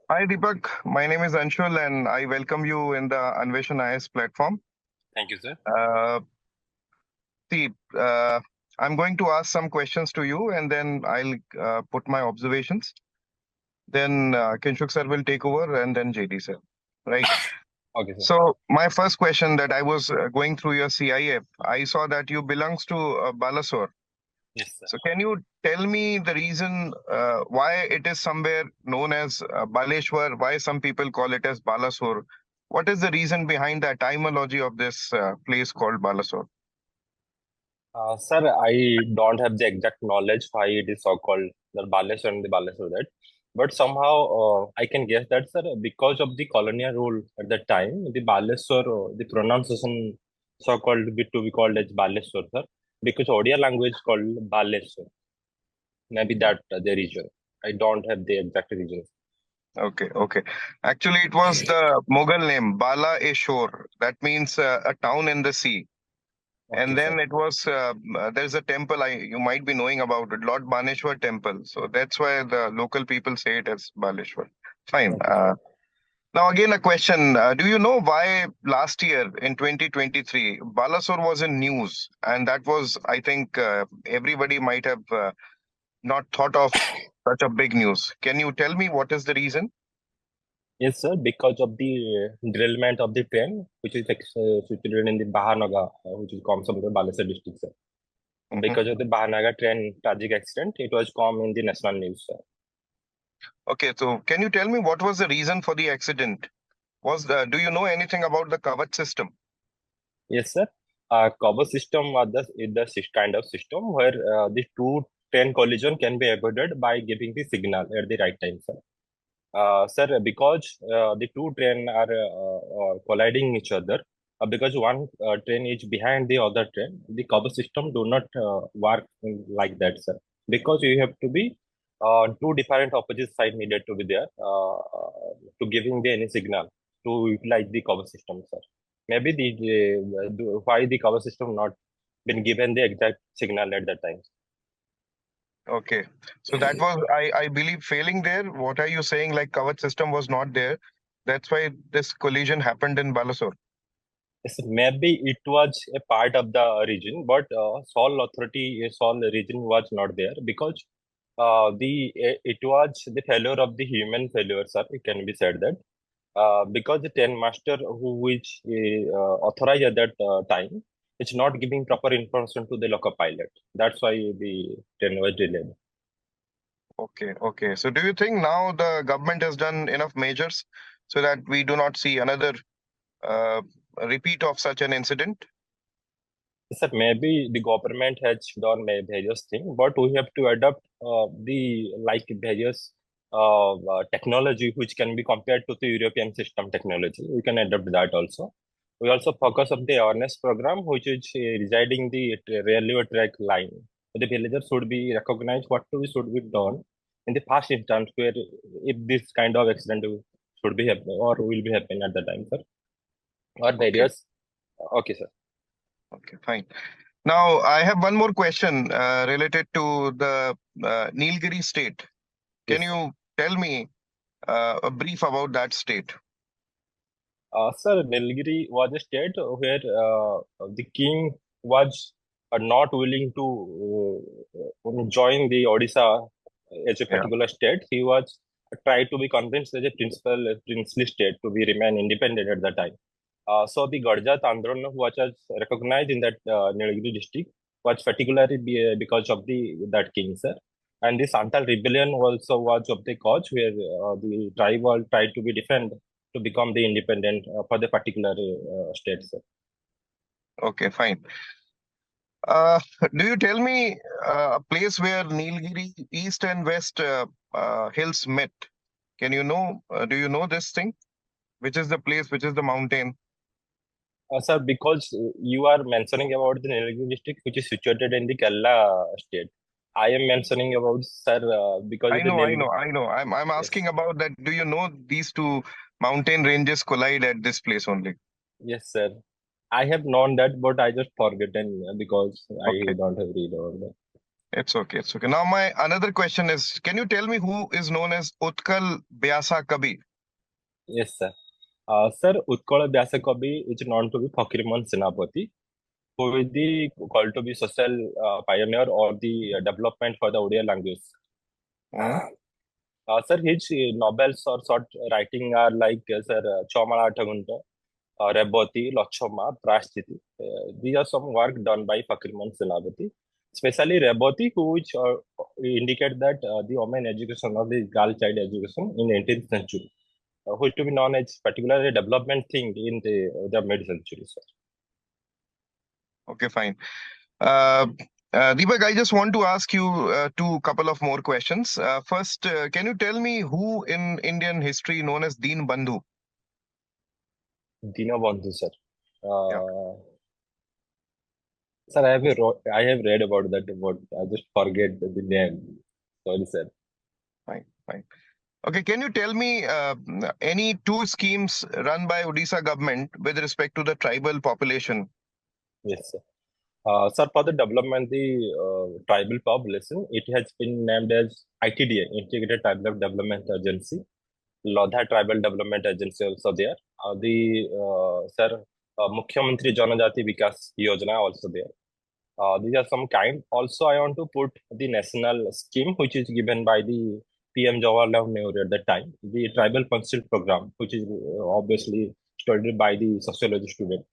Hi Deepak, my name is Anshul and I welcome you in the Anveshan IAS platform. Thank you, sir. Uh, see, I'm going to ask some questions to you and then I'll put my observations. Then Kinshuk sir will take over and then JD sir. Right. Okay, sir. So my first question that I was going through your CIF, I saw that you belongs to Balasore. Yes, sir. So can you tell me the reason why it is somewhere known as Baleshwar, why some people call it as Balasore? What is the reason behind the etymology of this place called Balasore? Sir, I don't have the exact knowledge why it is so called the Baleshwar and the Baleshwar that, but somehow I can guess that, sir, because of the colonial rule at that time, the Baleshwar, the pronunciation so called to be called as Baleshwar, sir, because Odia language called Baleshwar. Maybe that the reason. I don't have the exact reason. Okay, okay. Actually, it was the Mughal name, Bala e Shore. That means a town in the sea. Okay, And sir. then it was there's a temple you might be knowing about it, Lord Baneshwar Temple. So that's why the local people say it as Baleshwar. Fine. Okay, sir. Now, again, a question. Do you know why last year in 2023, Balasore was in news? And that was, I think, everybody might have not thought of such a big news. Can you tell me what is the reason? Yes, sir. Because of the derailment of the train, which is situated in the Bahanaga, which is comes from the Balasore district, sir. Mhm. Because of the Bahanaga train tragic accident, it was come in the national news, sir. Okay, so can you tell me what was the reason for the accident? Do you know anything about the covered system? Yes, sir. Cover system is the kind of system where the two train collision can be avoided by giving the signal at the right time, sir. Sir, because the two train are colliding each other, because one train is behind the other train, the cover system do not work like that, sir. Because you have to be two different opposite side needed to be there to giving the any signal to utilize the cover system, sir. Maybe why the cover system not been given the exact signal at that time. Okay, so that was, I believe, failing there. What are you saying? Like covered system was not there. That's why this collision happened in Balasore. Yes, maybe it was a part of the region, but Seoul region was not there because it was the failure of the human failure, sir. It can be said that because the train master who is authorized at that time is not giving proper information to the local pilot. That's why the train was delayed. Okay, okay. So do you think now the government has done enough measures so that we do not see another uh, repeat of such an incident? Sir, maybe the government has done various things, but we have to adopt the like various technology which can be compared to the European system technology. We can adopt that also. We also focus on the awareness program, which is residing the railway track line. So the villagers should be recognized what should be done in the first instance where if this kind of accident should be happen or will be happening at the time, sir. Or Okay, various. Okay, sir. okay, fine. Now I have one more question related to the Nilgiri state. Can Yes. you tell me a brief about that state? Sir, Nilgiri was a state where the king was not willing to join the Odisha as a Yeah. particular state. He was tried to be convinced as a princely state to be remain independent at that time. So the Garjat Andolon, which was recognized in that Nilgiri district, was particularly because of the that king, sir. And the Santal rebellion also was of the cause where the tribe was tried to be defend to become the independent for the particular state, sir. Okay, fine. Do you tell me a place where Nilgiri East and West hills met? Can you know? Do you know this thing? Which is the place? Which is the mountain? Sir, because you are mentioning about the Nilgiri district, which is situated in the Kerala state. I am mentioning about, sir, because I of the know, I know, Nilgiri. I know. I'm Yes, asking about that. Do you know these two mountain ranges collide at this place only? yes, sir. I have known that, but I just forgotten because I Okay. don't have read about that. It's okay. It's okay. Now, my another question is, can you tell me who is known as Utkal Byasa Kabi? Yes, sir. Sir, Utkal Vyasa Kavi is known to be Fakirman Senapati, who is the called to be social pioneer or the development for the Odia language. Hmm? Sir, his novels or short writing are like sir Chomala Tagunta, Reboti, Lochoma, Prasthiti. These are some work done by Fakirman Senapati, especially Reboti, which indicate that the women education or the girl child education in 18th century, which to be known as particularly development thing in the mid century, sir. Okay, fine. Deepak, I just want to ask you two couple of more questions. First, can you tell me who in Indian history known as Deen Bandhu? Dinabandhu, sir. Yeah, Sir, I have read about that, but I just forget the name. Sorry, sir. fine, fine. Okay, can you tell me any two schemes run by Odisha government with respect to the tribal population? Yes, sir. Sir, for the development, the tribal population, it has been named as ITDA, Integrated Tribal Development Agency. Lodha Tribal Development Agency also there. Sir, Mukhyamantri Janajati Vikas Yojana also there. These are some kind. Also, I want to put the national scheme, which is given by the PM Jawaharlal Nehru at that time, the Tribal Pencil Program, which is obviously studied by the sociology student.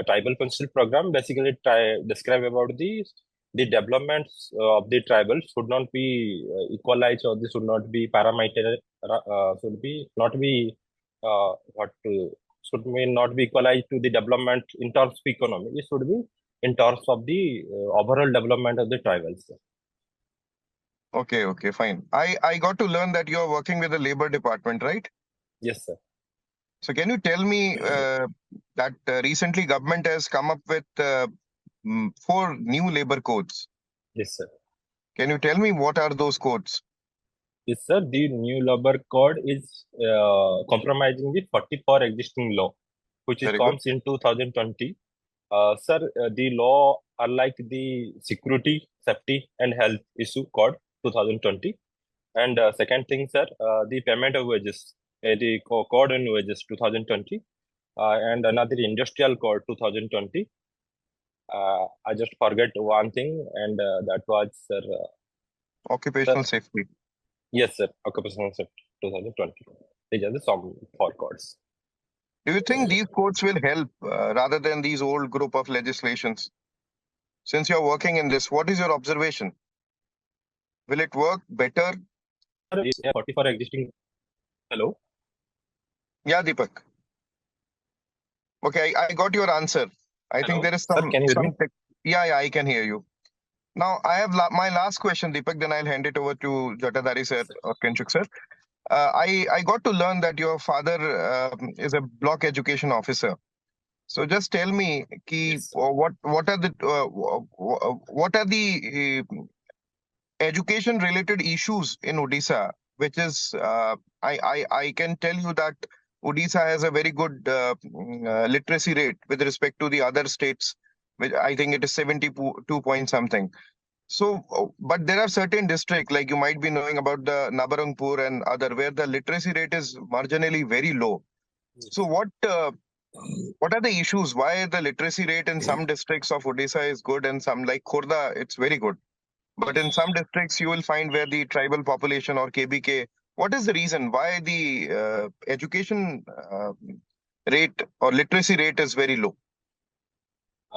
Tribal Pencil Program basically describe about the developments of the tribals should not be equalized, or this should not be parameter, should be not be what to, should be not be equalized to the development in terms of economy. It should be in terms of the overall development of the tribals. Okay, okay, fine. I got to learn that you're working with the labor department, right? Yes, sir. So can you tell me that recently government has come up with four new labor codes? Yes, sir. Can you tell me what are those codes? Yes, sir. The new labor code is compromising the 44 existing law, which is Very good. comes in 2020. Sir, the law are like the security, safety, and health issue code 2020. And second thing, sir, the payment of wages, the code on wages 2020, and another industrial code 2020. I just forget one thing, and that was, sir, Occupational sir, safety. yes, sir, occupational safety 2020. These are the some four codes. Do you think these codes will help rather than these old group of legislations? Since you're working in this, what is your observation? Will it work better? Sir, there are 44 existing. Hello, Yeah, Deepak. Okay, I got your answer. I think hello, there is sir, can you hear me? yeah, yeah, I can hear you. Now, I have my last question, Deepak, then I'll hand it over to Jatadhari sir Yes, sir. or Kinshuk sir. I got to learn that your father is a block education officer. So just tell me, ki, Yes. what are the education related issues in Odisha, which is I can tell you that Odisha has a very good literacy rate with respect to the other states, which I think it is 72 point something. So, but there are certain districts like you might be knowing about the Nabarangpur and other where the literacy rate is marginally very low. So, Yes. what are the issues? Why the literacy rate in some districts of Odisha is good and some like Khurda, it's very good. But in some districts, you will find where the tribal population or KBK, what is the reason why the education rate or literacy rate is very low?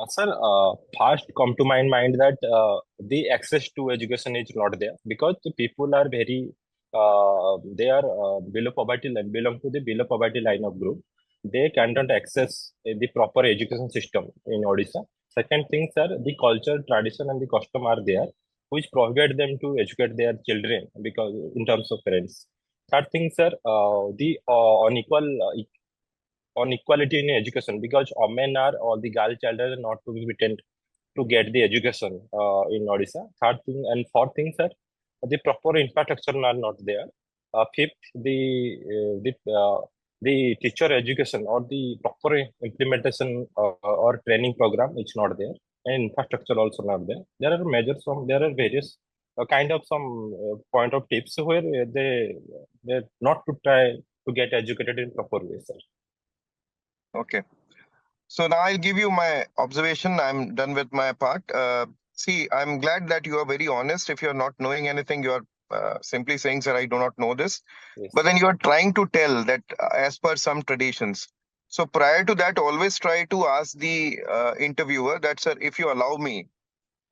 Sir, first come to my mind that the access to education is not there because the people are very, they are below poverty line, belong to the below poverty line of group. They cannot access the proper education system in Odisha. Second thing, sir, the culture, tradition, and the custom are there, which prohibit them to educate their children because in terms of parents. Third thing, sir, the unequal on equality in education because women are or the girl child are not to be written to get the education in Odisha. Third thing and fourth thing, sir, the proper infrastructure are not there. Fifth, the teacher education or the proper implementation or training program is not there. and infrastructure also not there. There are various kind of some point of tips where they're not to try to get educated in proper way, sir. Okay. So now I'll give you my observation. I'm done with my part. See, I'm glad that you are very honest. If you're not knowing anything, you're simply saying, sir, I do not know this. But Yes, then you're trying to tell that as per some traditions. So prior to that, always try to ask the interviewer that, sir, if you allow me,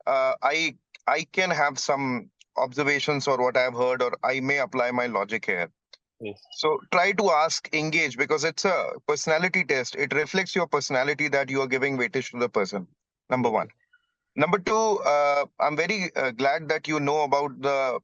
uh, I I can have some observations or what I've heard, or I may apply my logic here. yes, So try to ask, engage, because it's a personality test. It reflects your personality that you are giving weightage to the person. Number yes, one. Number two, I'm very glad that you know about the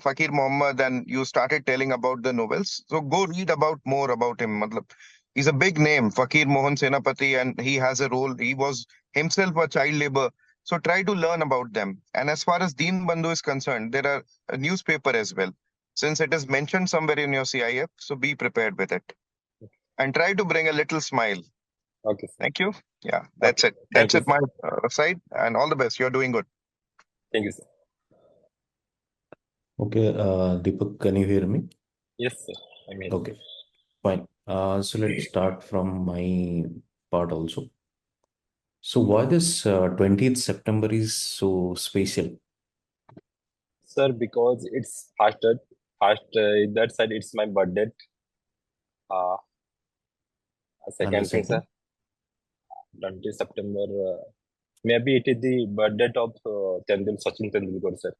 Fakir Muhammad and you started telling about the novels. So go read about more about him. Matlab, he's a big name, Fakir Mohan Senapati, and he has a role. He was himself a child labor. So try to learn about them. And as far as Deen Bandhu is concerned, there are a newspaper as well. Since it is mentioned somewhere in your CIF, so be prepared with it and try to bring a little smile. okay, sir. Thank you. Yeah, Okay, that's it. thank That's you, it, sir. my side. And all the best. You're doing good. Thank you, sir. Okay, Deepak, can you hear me? Yes, sir. I mean, Okay, fine. So let's start from my part also. So why this 20th September is so special? sir, because it's fast. In that side, it's my birthday. Uh, And the Second thing, sir, second? 20 September. Maybe it is the birthday of Sachin Tendulkar, sir.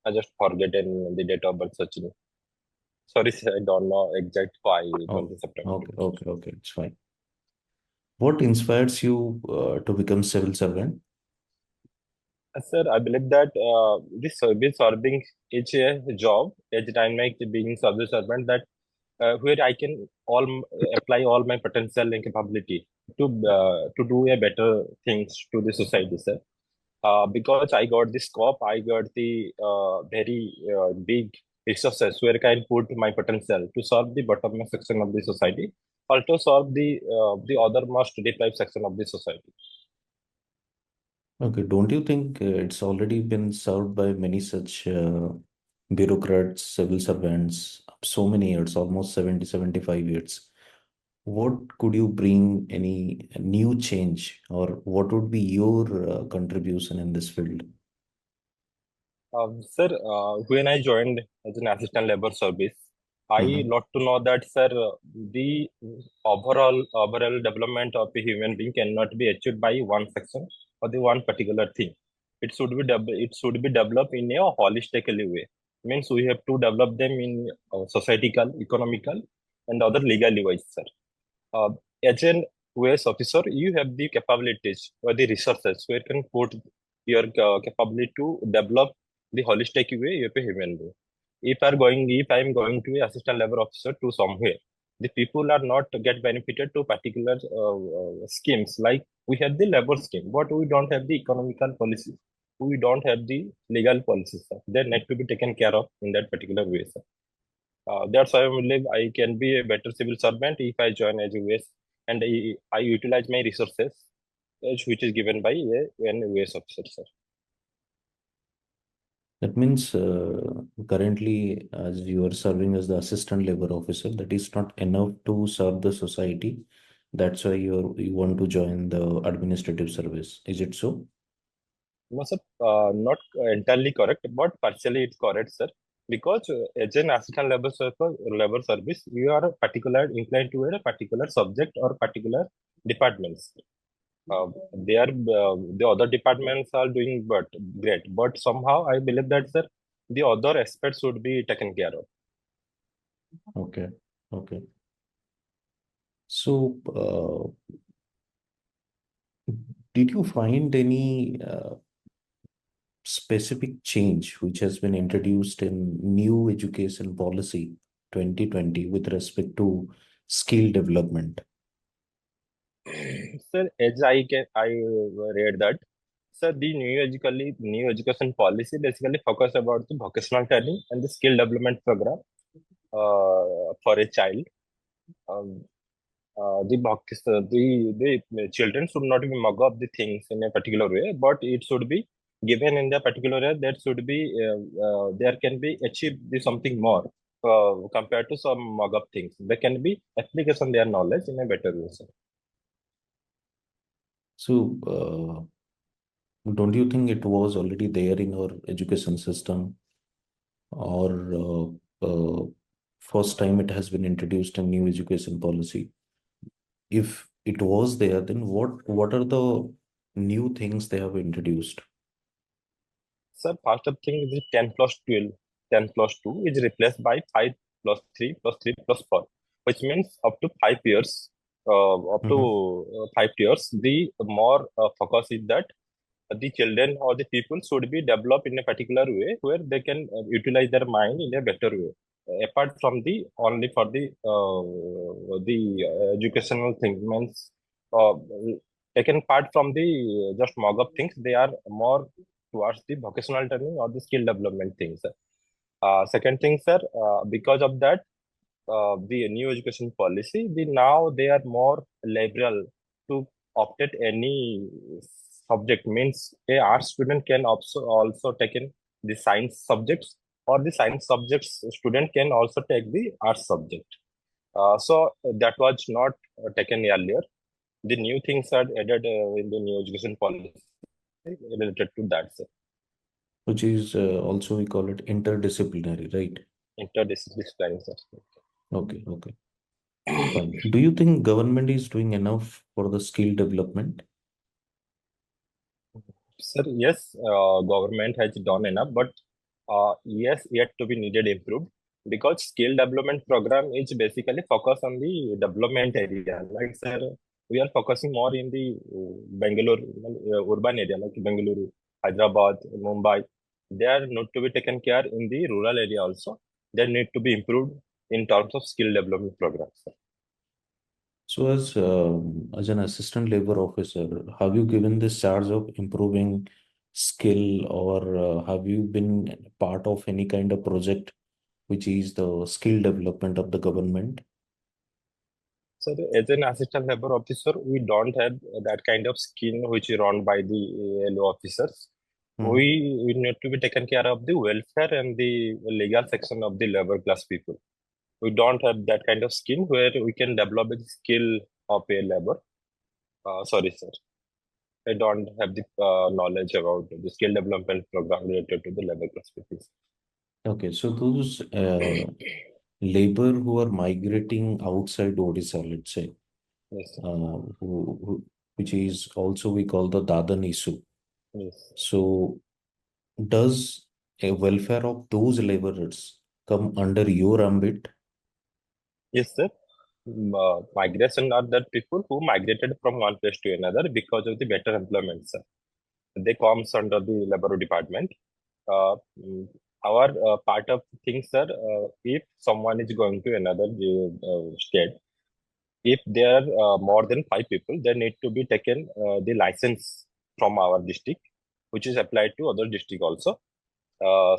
I just forgotten the date of birth, Sachin. Sorry, sir, I don't know exact why Oh, 20 September. okay, it's fine. What inspires you to become civil servant? Sir, I believe that this service serving is a job at the time like being service servant that where I can apply all my potential and capability to do a better things to the society, sir. Because I got the scope, I got the very big resources where I can put my potential to solve the bottom section of the society, also solve the other most deprived section of the society. Okay, don't you think it's already been served by many such bureaucrats, civil servants, so many years, almost 70, 75 years? What could you bring any new change, or what would be your contribution in this field? Sir, when I joined as an assistant labor service, I Hmm. got to know that, sir, the overall development of a human being cannot be achieved by one section or the one particular thing. It should be developed in a holistically way. Means we have to develop them in societal, economical, and other legally wise, sir. Uh, as an OS officer, you have the capabilities or the resources where you can put your capability to develop the holistic way you have a human being. If I am going to a assistant level officer to somewhere, the people are not get benefited to particular schemes. Like we have the labor scheme, but we don't have the economical policies. We don't have the legal policies. Sir. They need to be taken care of in that particular way. Sir. That's why I believe I can be a better civil servant if I join as a US and I utilize my resources which is given by an US officer, sir. That means currently, as you are serving as the assistant labor officer, that is not enough to serve the society. That's why you want to join the administrative service. Is it so? No, sir, not entirely correct, but partially it's correct, sir. Because as an assistant labor service, you are particular inclined to a particular subject or particular departments. They are the other departments are doing but great, but somehow I believe that, sir, the other aspects should be taken care of. Okay. Okay. So, did you find any specific change which has been introduced in new education policy 2020 with respect to skill development? Sir, as I read that, sir, the new education policy basically focus about the vocational training and the skill development program for a child. Um, the children should not be mug up the things in a particular way, but it should be given in the particular way that should be there can be achieved the something more compared to some mug up things. There can be application their knowledge in a better way, sir. So, don't you think it was already there in our education system, or first time it has been introduced in new education policy? If it was there, then what are the new things they have introduced? Sir, first of thing is 10 plus 12. 10 plus 2 is replaced by 5 plus 3 plus 3 plus 4, which means up to 5 years. Up to Mhm. 5 years, the more focus is that the children or the people should be developed in a particular way where they can utilize their mind in a better way. Apart from the only for the educational thing means uh, taken part from the just mug up things, they are more towards the vocational training or the skill development things. Second thing, sir, because of that, the new education policy, now they are more liberal to opt at any subject. Means a art student can also take in the science subjects, or the science subjects student can also take the art subject. So that was not taken earlier. The new things are added in the new education policy related to that, sir. Which is also we call it interdisciplinary, right? Interdisciplinary, sir. Okay, okay, fine. Do you think government is doing enough for the skill development? Sir, yes, government has done enough, but yes, yet to be needed improved, because skill development program is basically focused on the development area. Like, sir, we are focusing more in the Bangalore urban area, like Bangalore, Hyderabad, Mumbai. They are not to be taken care in the rural area also. They need to be improved in terms of skill development programs, sir. So, as an assistant labor officer, have you given this charge of improving skill, or have you been part of any kind of project which is the skill development of the government? So, as an assistant labor officer, we don't have that kind of scheme which is run by the LO officers. Mhm. We need to be taken care of the welfare and the legal section of the labor class people. We don't have that kind of scheme where we can develop a skill of a labor. Sorry, sir. I don't have the knowledge about the skill development program related to the labor class people. Okay, so those labor who are migrating outside Odisha, let's say, Yes, sir. which is also we call the Dadan issue. Yes. So, does a welfare of those laborers come under your ambit? Yes, sir. Migration are the people who migrated from one place to another because of the better employment, sir. They comes under the labor department. Uh, mm, our part of things, sir, if someone is going to another state, if there are more than 5 people, they need to be taken the license from our district, which is applied to other district also.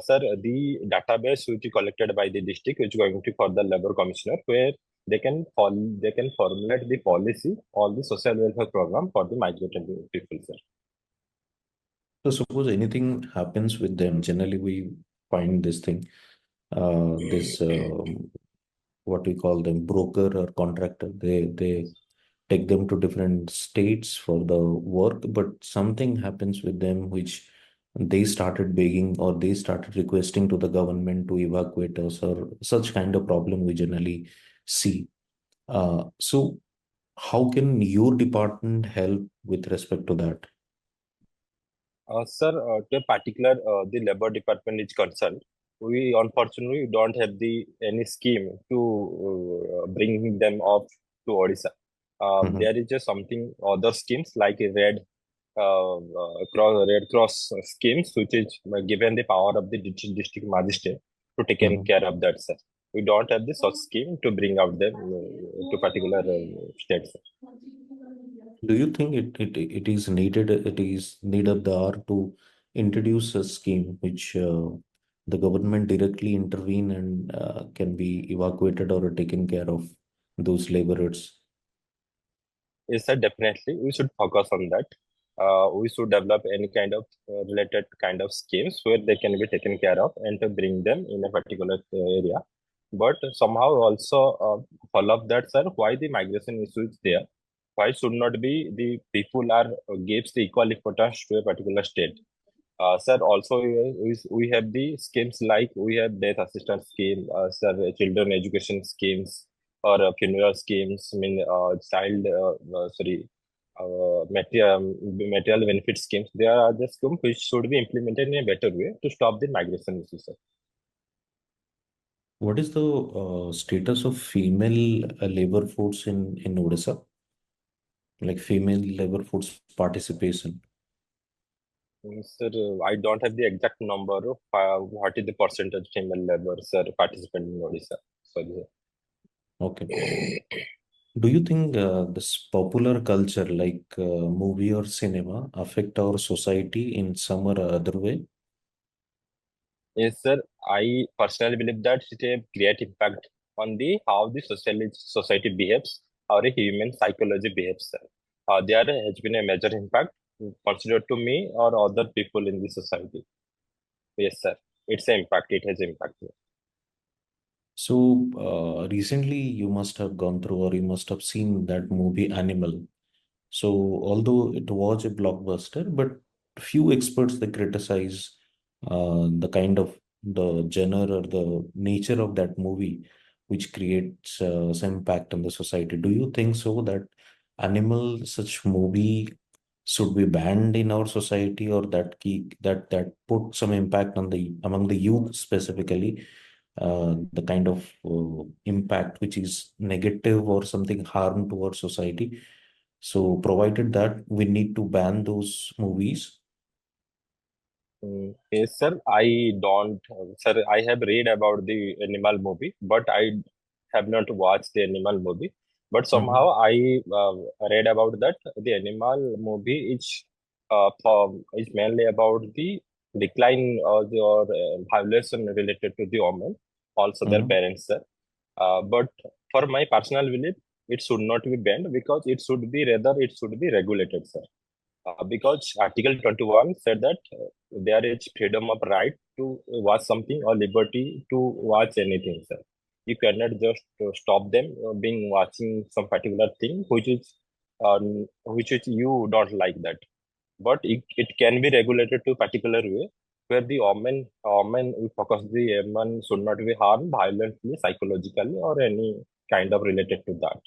Sir, the database which is collected by the district is going to for the labor commissioner, where they can formulate the policy on the social welfare program for the migrated people, sir. So, suppose anything happens with them, generally we find this thing, this what we call them broker or contractor. They take them to different states for the work, but something happens with them which they started begging or they started requesting to the government to evacuate us, or such kind of problem we generally see. So how can your department help with respect to that? Sir, to a particular the labor department is concerned, we unfortunately don't have the any scheme to bring them off to Odisha. Mhm. There is just something other schemes like a Red Cross schemes, which is given the power of the district magistrate to take Mhm. care of that, sir. We don't have this such scheme to bring out them to particular states. Do you think it is needed, it is need of the hour to introduce a scheme which the government directly intervene and can be evacuated or taken care of those laborers? Yes, sir, definitely. We should focus on that. We should develop any kind of related kind of schemes where they can be taken care of and to bring them in a particular area. But somehow also follow up that, sir, why the migration issue is there? Why should not be the people are gives the equal importance to a particular state? Sir, also we have the schemes like we have death assistance scheme, sir, children education schemes or funeral schemes. I mean, child, sorry, material benefit schemes. There are the schemes which should be implemented in a better way to stop the migration issue, sir. What is the status of female labor force in Odisha? Like female labor force participation? Sir, I don't have the exact number of what is the percentage female labor, sir, participant in Odisha. Sorry, Okay. sir. Do you think this popular culture like movie or cinema affect our society in some or other way? Yes, sir. I personally believe that it a great impact on the how the society behaves or a human psychology behaves, sir. There has been a major impact considered to me or other people in the society. Yes, sir. It's an impact. It has impact. So recently you must have gone through or you must have seen that movie Animal. So although it was a blockbuster, but few experts they criticize the kind of the genre or the nature of that movie, which creates some impact on the society. Do you think so that Animal, such movie, should be banned in our society, or that that put some impact on the among the youth specifically, the kind of impact which is negative or something harm to our society? So, provided that we need to ban those movies. Yes, sir. I don't, sir. I have read about the animal movie, but I have not watched the animal movie. But somehow Mhm. I read about that the animal movie is mainly about the decline or violation related to the women, also their Mhm. parents, sir. But for my personal belief, it should not be banned because it should be rather it should be regulated, sir. Because Article 21 said that there is freedom of right to watch something or liberty to watch anything, sir. You cannot just stop them being watching some particular thing which is you don't like that. But it can be regulated to particular way where the woman we focus the woman should not be harmed violently, psychologically, or any kind of related to that,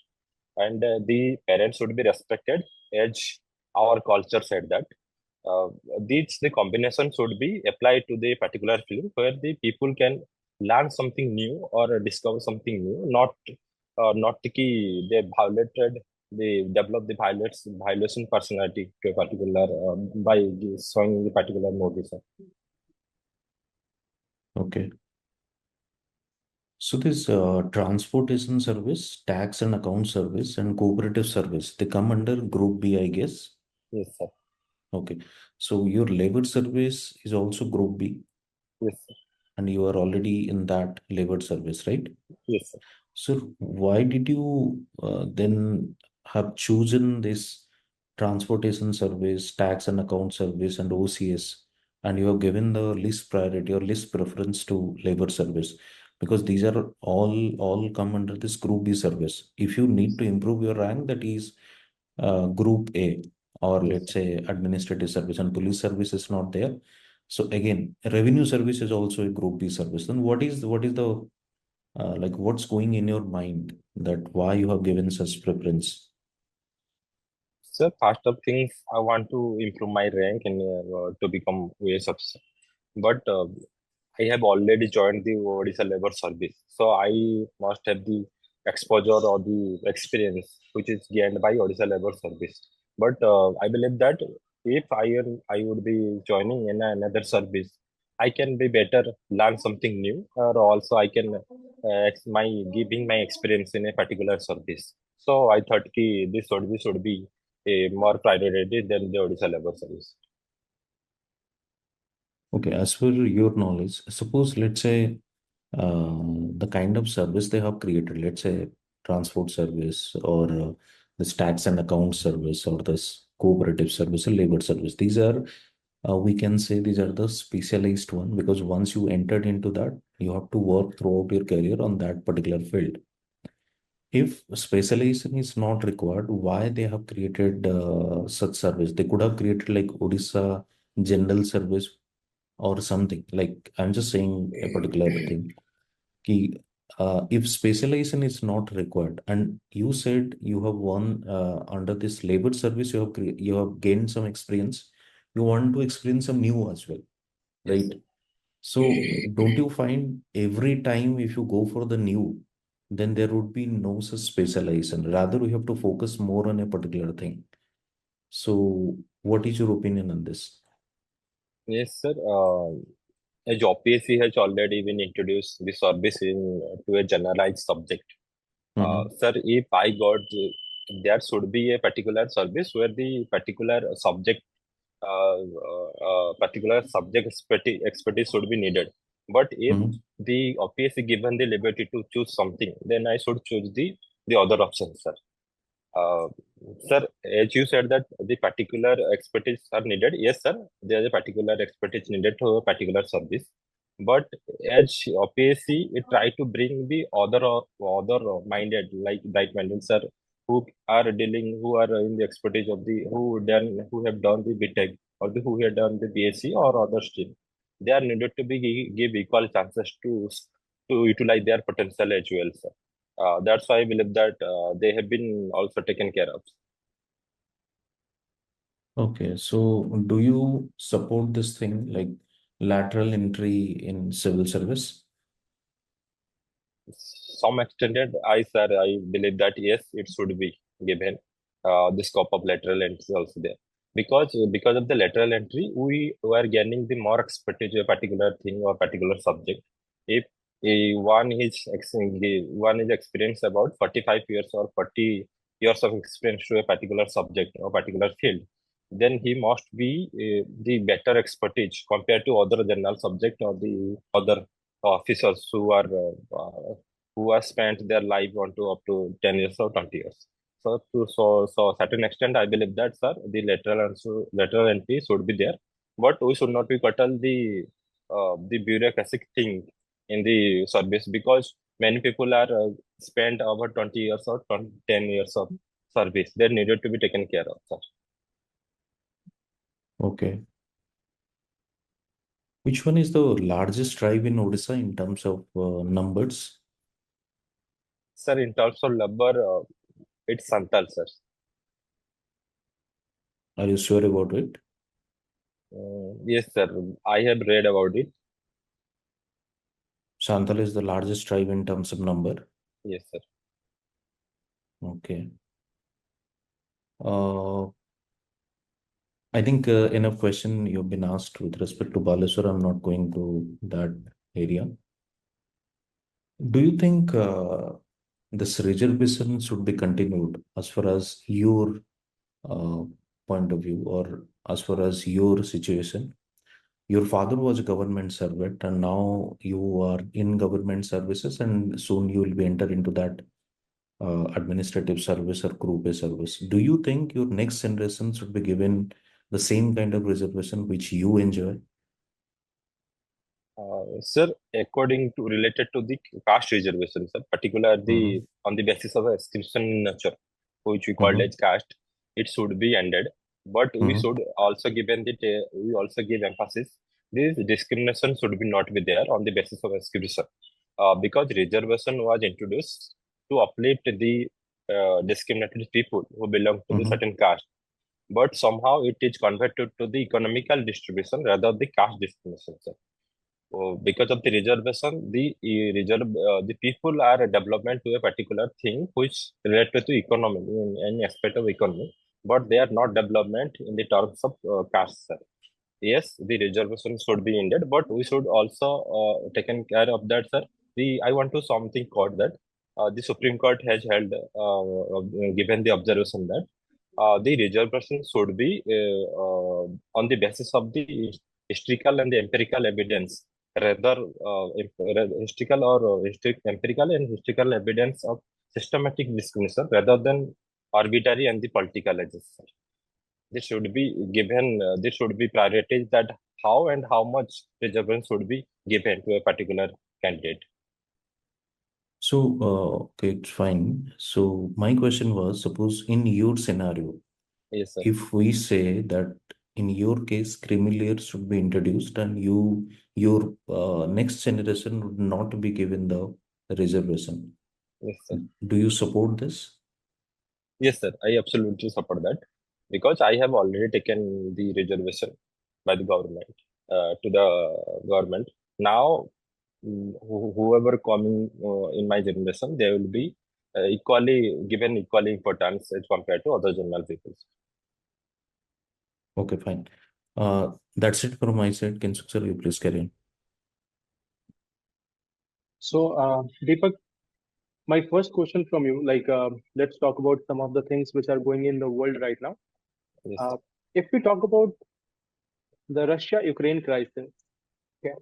and the parents should be respected as our culture said that uh, these the combination should be applied to the particular film where the people can learn something new or discover something new, not ki they violated they develop the violation personality to a particular by showing the particular movie, sir. Okay. So this transportation service, tax and account service, and cooperative service, they come under Group B, I guess. Yes, sir. Okay. So your labor service is also Group B, Yes, sir. and you are already in that labor service, right? Yes, sir. So why did you then have chosen this transportation service, tax and account service, and OCS, and you have given the least priority or least preference to labor service? Because these are all come under this Group B service. If you need to improve your rank, that is Group A, or Yes, let's sir. say administrative service, and police service is not there. So again, revenue service is also a Group B service. Then what is the like what's going in your mind that why you have given such preference? Sir, first of things, I want to improve my rank and to become OS officer. But I have already joined the Odisha Labour Service, so I must have the exposure or the experience which is gained by Odisha Labour Service. But I believe that if I would be joining in another service, I can be better learn something new, or also I can my giving my experience in a particular service. So I thought ki this service should be a more priority than the Odisha Labour Service. Okay, as per your knowledge, suppose let's say the kind of service they have created, let's say transport service or this tax and account service or this cooperative service or labor service. These are, we can say these are the specialized one, because once you entered into that, you have to work throughout your career on that particular field. If specialization is not required, why they have created such service? They could have created like Odisha General Service or something. Like, I'm just saying a particular thing. Ki, if specialization is not required, and you said you have won under this labor service, you have gained some experience. You want to experience some new as well, Yes, right? sir. So don't you find every time if you go for the new, then there would be no such specialization. Rather, we have to focus more on a particular thing. So what is your opinion on this? Yes, sir. As OPSC has already been introduced the service in to a generalized subject. Mm-hmm. Sir, if I got, there should be a particular service where the particular subject expertise should be needed. But if Mm-hmm. the OPSC given the liberty to choose something, then I should choose the other option, sir. Uh, Sir, as you said that the particular expertise are needed, yes, sir, there is a particular expertise needed to a particular service. But as OPSC, it try to bring the other minded, like minded, sir, who are dealing, who are in the expertise of the who have done the BTech or who have done the BSc or other stream. They are needed to be give equal chances to utilize their potential as well, sir. That's why I believe that they have been also taken care of. Okay, so do you support this thing like lateral entry in civil service? Some extended, I believe that yes, it should be given the scope of lateral entry also there, because of the lateral entry, we are gaining the more expertise to a particular thing or particular subject. If one is experienced about 45 years or 40 years of experience to a particular subject or particular field, then he must be the better expertise compared to other general subject or the other officers who have spent their life on to up to 10 years or 20 years. So certain extent, I believe that, sir, the lateral entry should be there, but we should not be curtail the bureaucratic thing in the service, because many people are spent over 20 years or 20, 10 years of service. They needed to be taken care of, sir. Okay. Which one is the largest tribe in Odisha in terms of numbers? Sir, in terms of labor, it's Santal, sir. Are you sure about it? Yes, sir. I have read about it. Santal is the largest tribe in terms of number. Yes, sir. Okay. Uh, I think enough question you've been asked with respect to Baleswar. I'm not going to that area. Do you think this reservation should be continued as far as your uh, point of view, or as far as your situation? Your father was a government servant, and now you are in government services, and soon you will be enter into that administrative service or group A service. Do you think your next generation should be given the same kind of reservation which you enjoy? Sir, according to related to the caste reservation, sir, Mm-hmm. particularly on the basis of inscription in nature, which we call Mm-hmm. as caste, it should be ended. But Mm-hmm. we also give emphasis. This discrimination should be not be there on the basis of inscription, because reservation was introduced to uplift the discriminated people who belong to the Mm-hmm. certain caste. But somehow it is converted to the economical distribution rather the caste discrimination, sir. Because of the reservation, the people are a development to a particular thing which related to economy in any aspect of economy, but they are not development in the terms of caste, sir. Yes, the reservation should be ended, but we should also taken care of that, sir. I want to something called that the Supreme Court has held given the observation that the reservation should be on the basis of the historical and the empirical evidence, rather empirical and historical evidence of systematic discrimination rather than arbitrary and the political edges, sir. This should be given, this should be prioritized that how and how much reservation should be given to a particular candidate. So, okay, it's fine. So, my question was, suppose in your scenario, Yes, sir. if we say that in your case, creamy layer should be introduced and your next generation would not be given the reservation, Yes, sir. do you support this? Yes, sir. I absolutely support that because I have already taken the reservation by the government to the government. Now, whoever coming in my generation, they will be equally given equally importance as compared to other general people. Okay, fine. That's it from my side. Can sir, you please carry on? So, Deepak, my first question from you, let's talk about some of the things which are going in the world right now. Yes, Uh, if we talk about the Russia-Ukraine crisis, okay.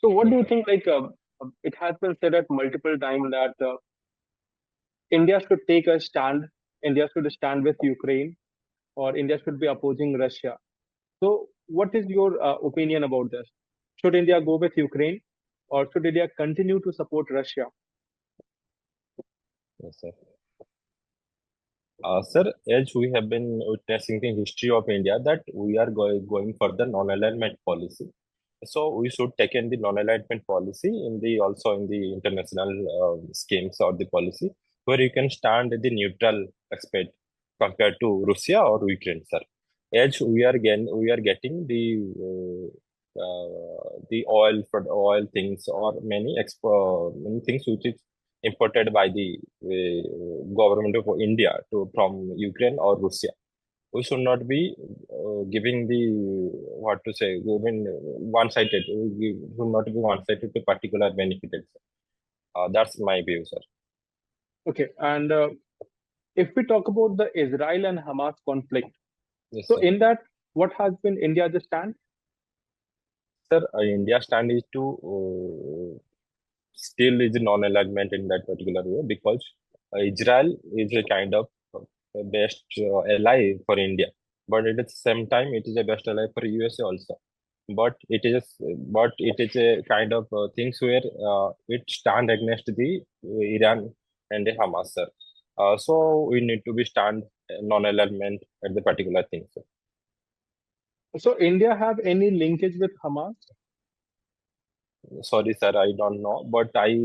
So, what do you think? It has been said at multiple times that India should take a stand. India should stand with Ukraine, or India should be opposing Russia. So, what is your opinion about this? Should India go with Ukraine, or should India continue to support Russia? yes, sir. Sir, as we have been witnessing the history of India, that we are going for the non-alignment policy. So we should take in the non-alignment policy in the also in the international schemes or the policy where you can stand at the neutral aspect compared to Russia or Ukraine, sir. As we are getting the oil for oil things or many things which is imported by the government of India to from Ukraine or Russia. We should not be giving the what to say, giving one-sided. We should not be one-sided to particular benefit. That's my view, sir. Okay, and if we talk about the Israel and Hamas conflict, Yes, so sir. in that, what has been India's stand? Sir, India stand is to still is non-alignment in that particular way because Israel is a kind of best ally for India, but at the same time it is a best ally for USA also. But it is a kind of things where it stand against the Iran and the Hamas, sir. So we need to be stand non-alignment at the particular thing, sir. So India have any linkage with Hamas? Sorry, sir, I don't know, but I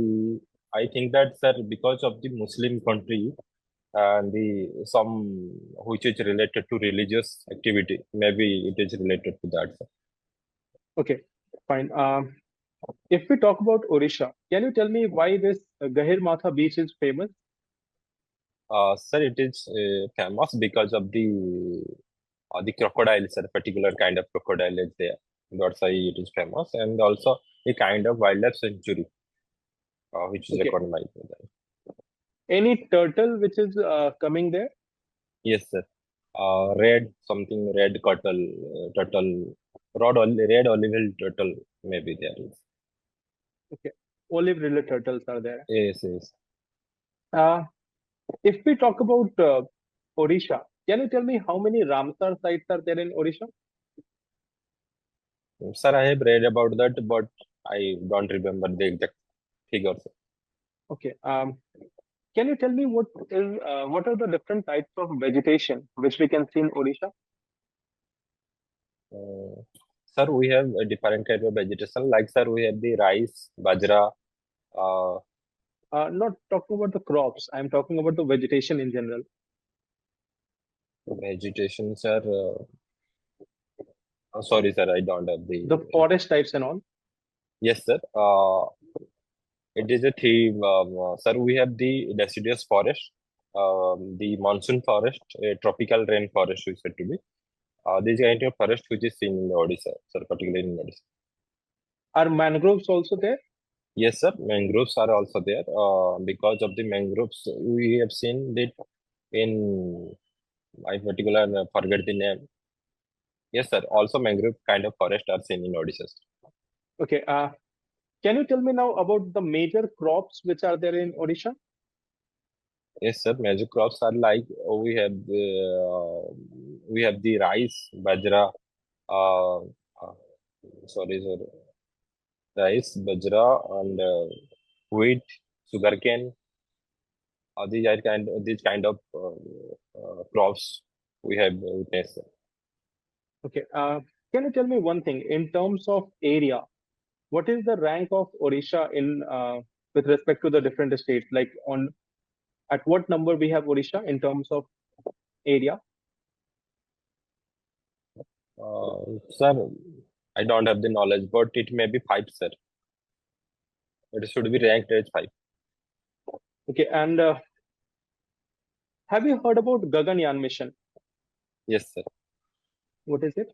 think that, sir, because of the Muslim country and the some which is related to religious activity, maybe it is related to that, sir. Okay, fine. If we talk about Odisha, can you tell me why this Gahir Matha beach is famous? Sir, it is famous because of the crocodiles, a particular kind of crocodile is there. That's why it is famous, and also a kind of wildlife sanctuary, which is Okay. recognized by them. Any turtle which is coming there? Yes, sir. Red something, red turtle, red olive turtle, maybe there is. Okay, olive rillet turtles are there. Yes, yes. If we talk about Odisha, can you tell me how many Ramsar sites are there in Odisha? Sir, I have read about that, but I don't remember the exact figures. Okay. Can you tell me what are the different types of vegetation which we can see in Odisha? Sir, we have a different kind of vegetation. Like, sir, we have the rice, bajra. Not talking about the crops. I'm talking about the vegetation in general. Vegetation, sir. Sorry, sir, I don't have The forest types and all. Yes, sir. It is a theme, sir. We have the deciduous forest, the monsoon forest, a tropical rain forest, we said to be. This kind of forest which is seen in Odisha, sir, particularly in Odisha. Are mangroves also there? Yes, sir. Mangroves are also there. Because of the mangroves, we have seen that in I particular forget the name. Yes, sir. Also, mangrove kind of forest are seen in Odisha. Okay. Can you tell me now about the major crops which are there in Odisha? Yes, sir. Major crops are like we have the rice, bajra, uh, uh, sorry, sorry, rice, bajra, and wheat, sugarcane. These kind of crops we have witnessed. Okay. Can you tell me one thing in terms of area? What is the rank of Odisha in with respect to the different states? Like on at what number we have Odisha in terms of area? Sir, I don't have the knowledge, but it may be five, sir. It should be ranked as five. Okay. And have you heard about Gaganyaan mission? Yes, sir. What is it?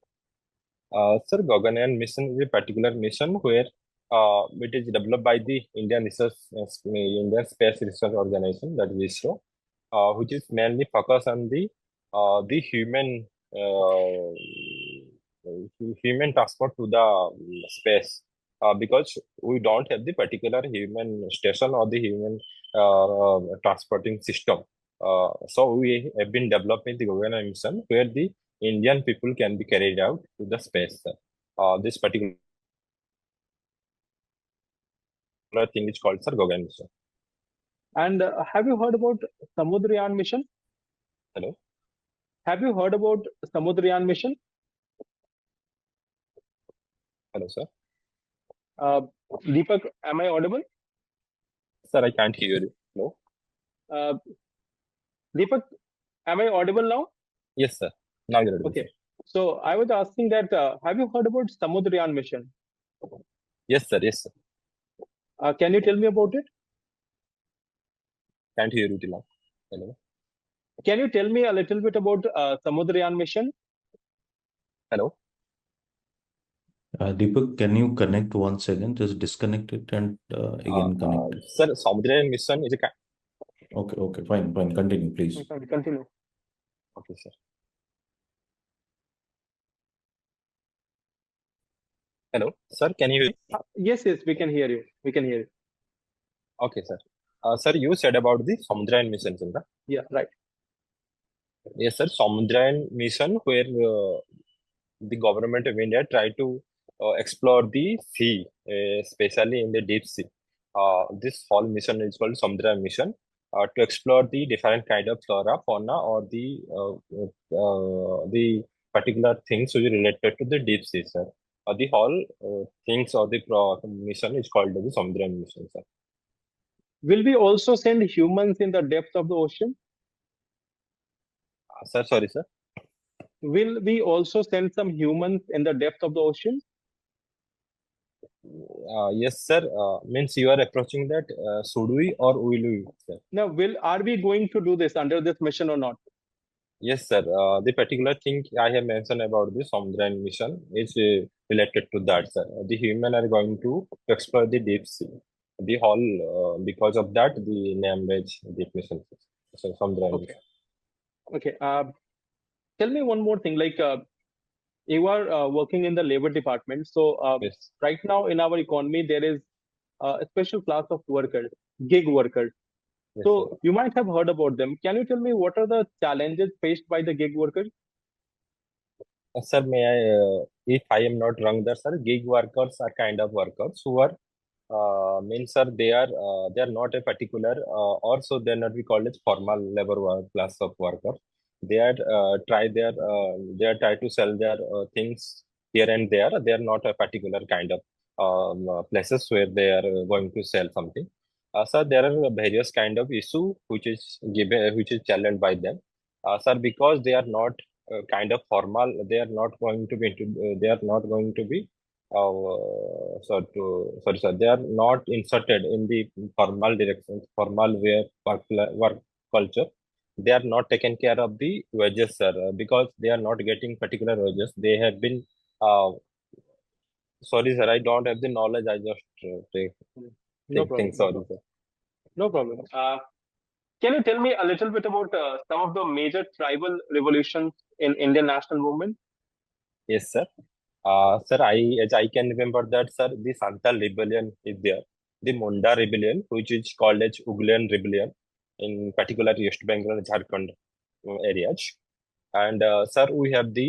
Sir, Gaganyaan mission is a particular mission where it is developed by the Indian Space Research Organization, that is ISRO, which is mainly focused on the human transport to the space, because we don't have the particular human station or the human transporting system. So we have been developing the Gaganyaan mission where the Indian people can be carried out to the space. This particular thing is called Sir Gaganyaan mission. And have you heard about Samudrayaan mission? Hello. Have you heard about Samudrayaan mission? Hello, sir. Deepak, am I audible? Sir, I can't hear you. No. Uh, Deepak, am I audible now? Yes, sir. Now you're audible. Okay. So I was asking that have you heard about Samudrayaan mission? Yes, sir. Yes, sir. Can you tell me about it? Can't hear you till now. Hello. Can you tell me a little bit about Samudrayaan mission? Hello. Deepak, can you connect once again? Just disconnect it and again connect it. Sir, Samudrayaan mission is a Okay, fine. Continue, please. Continue. okay, sir. Hello, sir. Can you hear me? Yes, we can hear you. We can hear you. Okay, sir. Sir, you said about the Samudrayaan mission, sir. Yeah, right. Yes, sir. Samudrayaan mission where the government of India tried to explore the sea, especially in the deep sea. This whole mission is called Samudra mission, to explore the different kind of flora, fauna, or the particular things which are related to the deep sea, sir. The whole things or the mission is called the Samudra mission, sir. Will we also send humans in the depth of the ocean? Sir, sorry, sir. Will we also send some humans in the depth of the ocean? Yes, sir. Means you are approaching that. Should we or will we, sir? Now, are we going to do this under this mission or not? Yes, sir. The particular thing I have mentioned about the Samudran mission is related to that, sir. The human are going to explore the deep sea. The whole, because of that, the name is deep mission. So Samudran Okay. mission. Okay. Tell me one more thing. Like you are working in the labor department. So Yes. right now in our economy, there is a special class of workers, gig workers. Yes, So sir. you might have heard about them. Can you tell me what are the challenges faced by the gig workers? Sir, may I, if I am not wrong, there, sir, gig workers are kind of workers who are means sir they are not a particular also they are not be called as formal labor class of workers. They are they are try to sell their things here and there. They are not a particular kind of places where they are going to sell something. Sir, there are various kind of issue which is given, which is challenged by them. Sir, because they are not kind of formal, they are not going to be they are not going to be sorry, sir, they are not inserted in the formal direction, formal way work culture. They are not taken care of the wages, sir, because they are not getting particular wages. They have been, sorry, sir, I don't have the knowledge. I just No take problem. things, sorry, sir. No problem. Can you tell me a little bit about some of the major tribal revolutions in Indian national movement? Yes, sir. Sir, as I can remember that, sir, the Santal rebellion is there. The Munda rebellion, which is called as Ugalian rebellion. in particular West Bengal and Jharkhand areas. And sir, we have the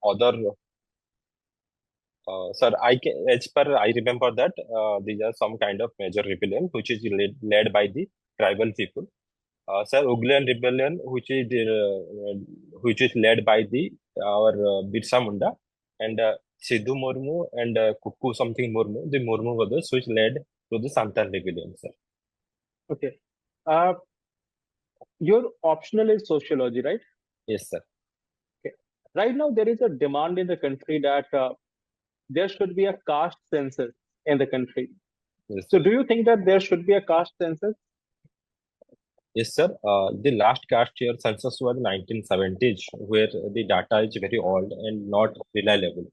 other. Sir, as per I remember that these are some kind of major rebellion which is led by the tribal people. Sir, Uglian rebellion, which is led by the our Birsa Munda, and Sidhu Murmu and Kuku something Murmu, the Murmu brothers, which led to the Santan rebellion, sir. Okay. Uh, your optional is sociology, right? Yes, sir. Okay. Right now, there is a demand in the country that there should be a caste census in the country. Yes, So, sir. do you think that there should be a caste census? Yes, sir. The last caste year census was 1970s, where the data is very old and not reliable.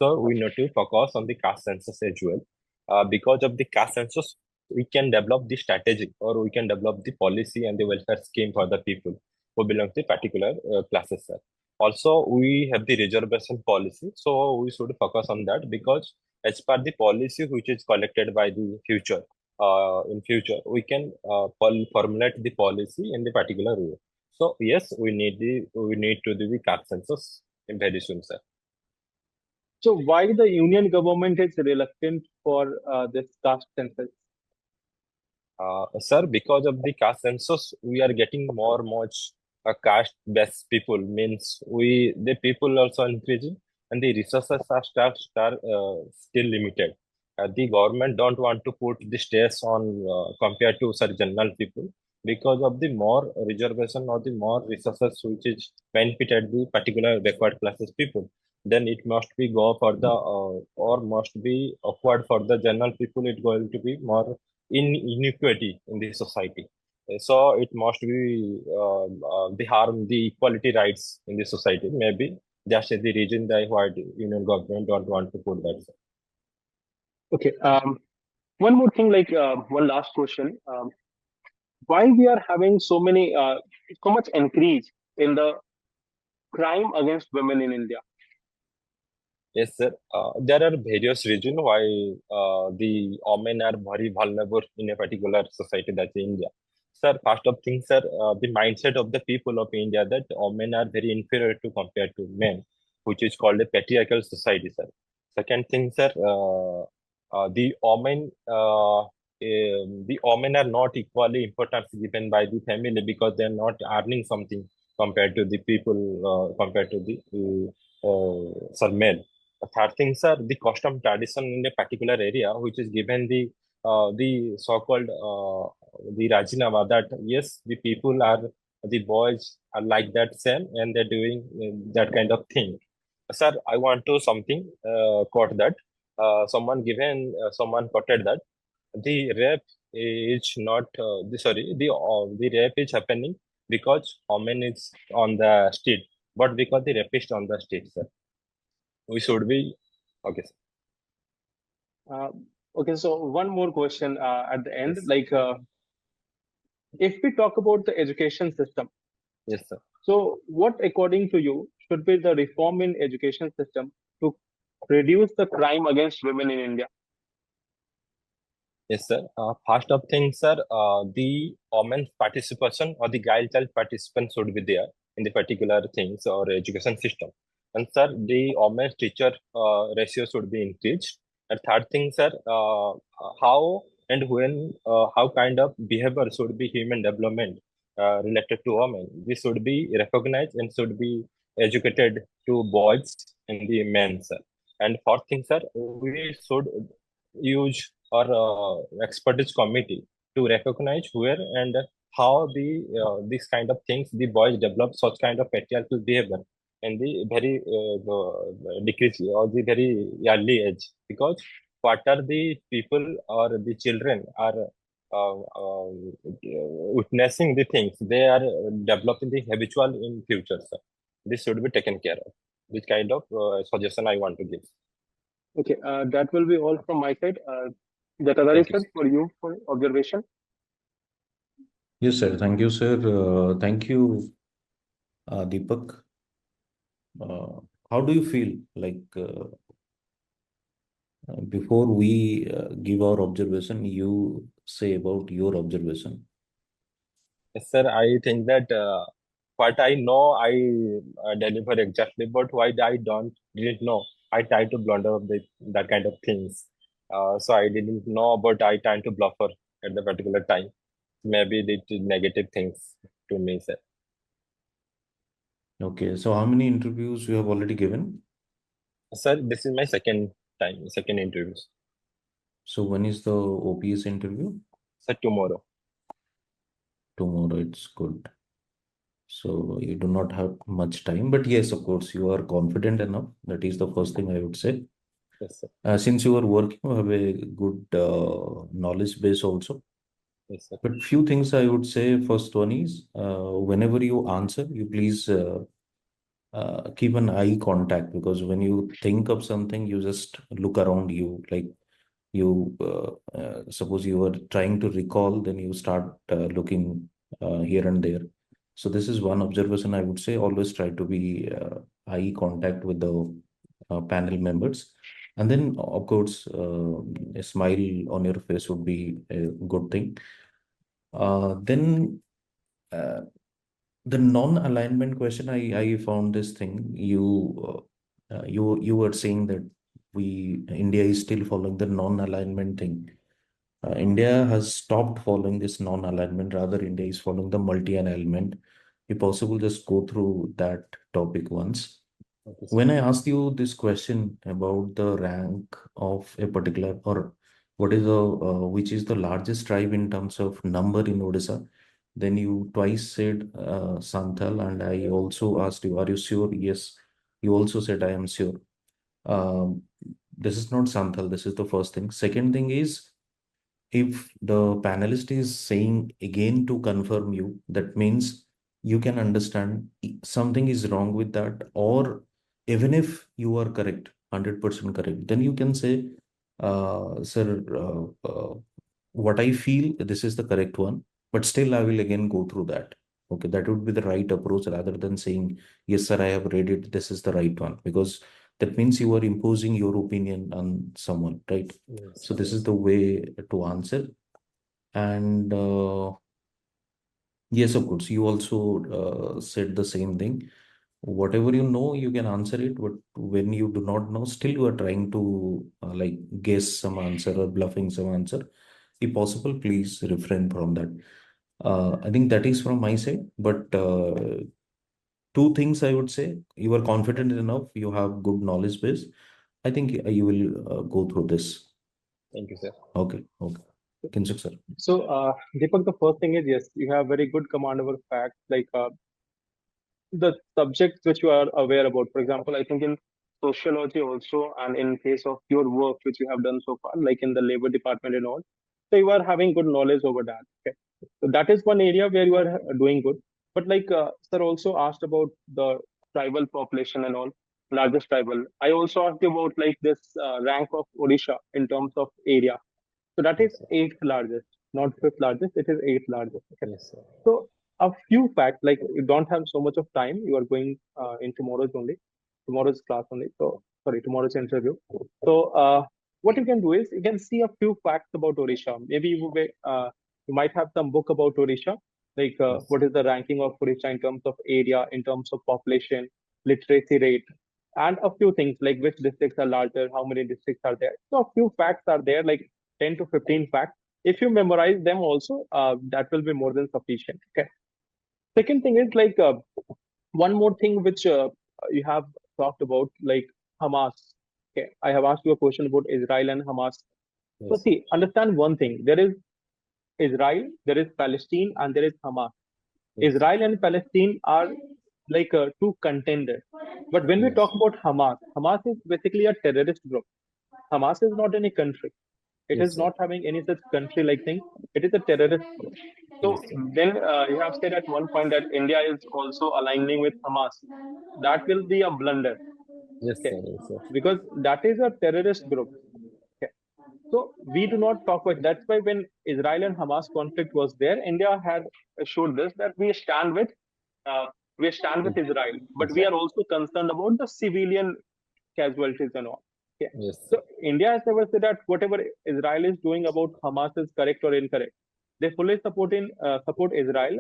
So we need to focus on the caste census as well. Because of the caste census, we can develop the strategy or we can develop the policy and the welfare scheme for the people who belong to particular classes, sir. Also, we have the reservation policy, so we should focus on that because as per the policy which is collected by the future in future we can formulate the policy in the particular way. So yes, we need to do the caste census in very soon, sir. So, why the union government is reluctant for this caste census? Sir, because of the caste census, we are getting more much caste-based people. Means the people also increasing, and the resources are still limited. The government don't want to put the stress on compared to such general people because of the more reservation or the more resources which is benefited the particular backward classes people. Then it must be go for the or must be upward for the general people. It's going to be more inequity in the society. So it must be the harm the equality rights in the society. Maybe that's the reason why the union government don't want to put that. Okay. One more thing, like one last question. Why we are having so much increase in the crime against women in India? Yes, sir. There are various reasons why the women are very vulnerable in a particular society, that's India. Sir, first of things, sir, the mindset of the people of India that women are very inferior to compared to men, which is called a patriarchal society, sir. Second thing, sir, the women are not equally important given by the family because they are not earning something compared to the people, compared to the sir, men. Third things are the custom tradition in a particular area, which is given the so-called the Rajinama that yes, the people are the boys are like that same and they're doing that kind of thing. Sir, I want to something quote that someone quoted that the rape is not the rape is happening because woman is on the street, but because the rapist on the street, sir. We should be okay, sir. Uh, okay, so one more question at the end. Yes, Like, if we talk about the education system, yes, sir. so what, according to you, should be the reform in education system to reduce the crime against women in India? Yes, sir. First of things, sir, the women's participation or the child participant should be there in the particular things or education system. And sir, the women's teacher ratio should be increased. And third thing, sir, how and when, how kind of behavior should be human development related to women. This should be recognized and should be educated to boys and the men, sir. And fourth thing, sir, we should use or expertise committee to recognize where and how these kind of things the boys develop such kind of patriarchal behavior in the very decrease or the very early age because what are the people or the children are uh, uh, witnessing the things they are developing the habitual in future, sir. This should be taken care of. This kind of suggestion I want to give. Okay, that will be all from my side. Jatadari Thank you, sir, sir. for you for observation. Yes, sir. Thank you, sir. Thank you, Deepak. How do you feel like before we give our observation, you say about your observation? Yes, sir. I think that what I know, I deliver exactly. But why I didn't know, I try to blunder up that kind of things. So I didn't know, but I try to bluffer at the particular time. Maybe they did negative things to me, sir. Okay, so how many interviews you have already given? Sir, this is my second interviews. So when is the OPS interview? Sir, tomorrow. Tomorrow, it's good. So you do not have much time, but yes, of course, you are confident enough. That is the first thing I would say. Yes, sir. Since you are working, you have a good knowledge base also. Yes, sir. But few things I would say. First one is whenever you answer, you please keep an eye contact, because when you think of something, you just look around you. Like you, suppose you were trying to recall, then you start looking here and there. So this is one observation I would say. Always try to be eye contact with the panel members. And then, of course, a smile on your face would be a good thing. Then uh, the non-alignment question, I found this thing. You were saying that India is still following the non-alignment thing. India has stopped following this non-alignment. Rather, India is following the multi-alignment. If possible, just go through that topic once. Okay, sir. When I asked you this question about the rank of a particular, or what is which is the largest tribe in terms of number in Odisha, then you twice said Santhal, and I also asked you, are you sure? Yes. You also said, I am sure. Um, this is not Santhal. This is the first thing. Second thing is, if the panelist is saying again to confirm you, that means you can understand something is wrong with that, or even if you are correct, 100% correct, then you can say, sir, what I feel, this is the correct one, but still I will again go through that. Okay, that would be the right approach, rather than saying, yes, sir, I have read it, this is the right one, because that means you are imposing your opinion on someone, right? Yes, So sir. this is the way to answer. And yes, of course, you also said the same thing. Whatever you know, you can answer it. But when you do not know, still you are trying to like guess some answer or bluffing some answer. If possible, please refrain from that. I think that is from my side. But two things I would say: you are confident enough, you have good knowledge base. I think you will go through this. Thank you, sir. Okay, okay. Kinshuk sir. So, Deepak, the first thing is yes, you have very good command over facts, like the subjects which you are aware about. For example, I think in sociology also, and in case of your work which you have done so far, like in the labor department and all, so you are having good knowledge over that. Okay, so that is one area where you are doing good. But like sir also asked about the tribal population and all, largest tribal. I also asked you about like this rank of Odisha in terms of area. So that is Yes, sir. eighth largest, not fifth largest. It is eighth largest. Okay. Yes, sir. So a few facts, like you don't have so much of time. You are going in tomorrow's class only. So sorry, tomorrow's interview. So what you can do is you can see a few facts about Odisha. Maybe you might have some book about Odisha, like Yes. what is the ranking of Odisha in terms of area, in terms of population, literacy rate, and a few things like which districts are larger, how many districts are there. So a few facts are there, like 10 to 15 facts. If you memorize them also, that will be more than sufficient. Okay. Second thing is like one more thing which you have talked about, like Hamas. Okay, I have asked you a question about Israel and Hamas. So Yes, sir. see, understand one thing: there is Israel, there is Palestine, and there is Hamas. Yes, sir. Israel and Palestine are like two contenders. But when we Yes. talk about Hamas, Hamas is basically a terrorist group. Hamas is not any country. It Yes, is sir. not having any such country like thing. It is a terrorist group. Yes, So sir. then you have said at one point that India is also aligning with Hamas. That will be a blunder. Yes, Okay, sir. Yes, sir. because that is a terrorist group. Okay. So we do not talk about. That's why when Israel and Hamas conflict was there, India had showed this that uh, we stand with Israel, but we are Exactly. also concerned about the civilian casualties and all. Yes, sir. So India has never said that whatever Israel is doing about Hamas is correct or incorrect. They fully support Israel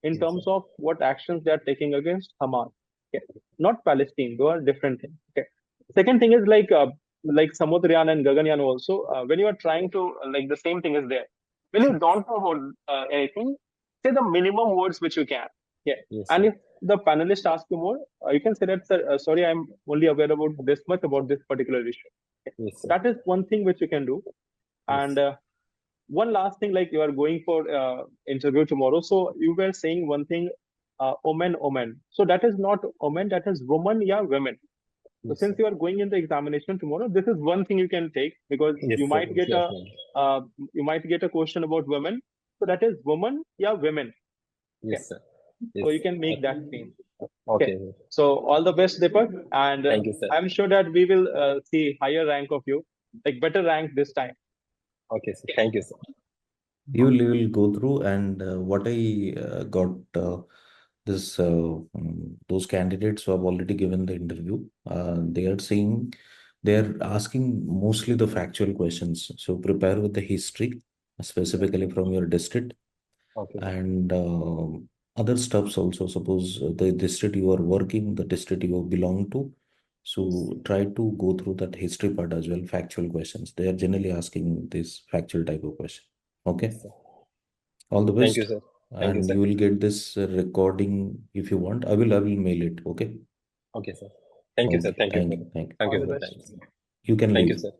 in Yes, terms sir. of what actions they are taking against Hamas. Okay. Not Palestine. Those are different things. Okay. Second thing is like Samudrayan and Gaganyan also. When you are trying to like the same thing is there. When you don't know about anything, say the minimum words which you can. Yeah. Yes, And sir. if the panelist asks you more, you can say that, sir, sorry, I'm only aware about this much about this particular issue. Yes, sir. That is one thing which you can do. Yes. And one last thing, like you are going for interview tomorrow, so you were saying one thing, omen. So that is not omen, that is woman, yeah, women. So Yes, since sir. you are going in the examination tomorrow, this is one thing you can take, because Yes, you sir. might get Definitely. a question about women. So that is woman, yeah, women. Okay. Yes, sir. So Yes, you sir. can make that change. Okay, Okay. sir. So all the best, Deepak, and Thank you, sir. I'm sure that we will see higher rank of you, like better rank this time. Okay, sir. Thank you, sir. You will go through, and what I got this those candidates who have already given the interview, they are saying they are asking mostly the factual questions. So prepare with the history, specifically from your district, Okay, sir. and other stuffs also. Suppose the district you are working, the district you belong to. So try to go through that history part as well, factual questions. They are generally asking this factual type of question. Okay. Yes, sir. All the Thank you, best. sir. Thank you, And sir. you will get this recording if you want. I will mail it. Okay. Okay, sir. Thank you, sir. Okay. Thank you Thank for you. Thank you. thank All you the for the best. time. You can Thank you, leave. sir.